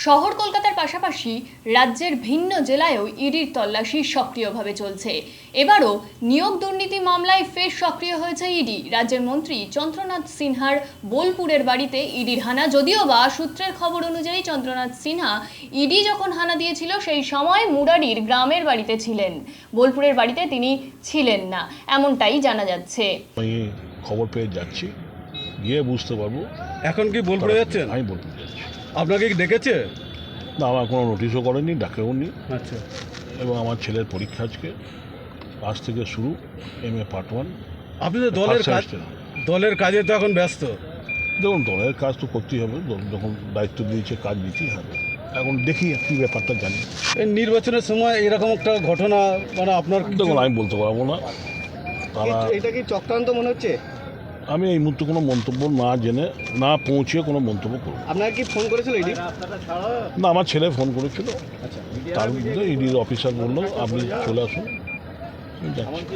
শহর কলকাতার পাশাপাশি রাজ্যের ভিন্ন জেলায়ও ইডির তল্লাশি সক্রিয়ভাবে চলছে। এবারও নিয়োগ দুর্নীতি মামলায় ফের সক্রিয় হয়েছে ইডি। রাজ্যের মন্ত্রী চন্দ্রনাথ সিনহার বোলপুরের বাড়িতে ইডির হানা, যদিও বা সূত্রের খবর অনুযায়ী চন্দ্রনাথ সিনহা ইডি যখন হানা দিয়েছিল সেই সময় মুরারির গ্রামের বাড়িতে ছিলেন, বোলপুরের বাড়িতে তিনি ছিলেন না, এমনটাই জানা যাচ্ছে। আমি খবর পেয়ে যাচ্ছি, গিয়ে বুঝতে পারবো। এখন কি বোলপুরে যাচ্ছেন? আমি বোলপুর যাচ্ছি। আপনাকে কি ডেকেছে? না, আমার কোনো নোটিশও করেনি, ডাকেও নি। আচ্ছা, এবং আমার ছেলের পরীক্ষা আজ থেকে শুরু, MA Part 1। আপনি তো দলের কাজে তো এখন ব্যস্ত। দেখুন, দলের কাজ তো করতেই হবে, দল যখন দায়িত্ব দিয়েছে কাজ দিতেই হবে। এখন দেখি কী ব্যাপারটা জানি। এই নির্বাচনের সময় এরকম একটা ঘটনা, মানে আপনার দেখুন, আমি বলতে পারবো না। তারা এটা কি চক্রান্ত মনে হচ্ছে? আমি এই মুহূর্তে কোনো মন্তব্য না জেনে, না পৌঁছে কোনো মন্তব্য করবো আপনার কি ফোন করেছিল ইডি? না। আমার ছেলে ফোন করেছিল, আচ্ছা, তার মধ্যে ইডির অফিসার বললো আপনি চলে আসুন। আমি যাচ্ছি।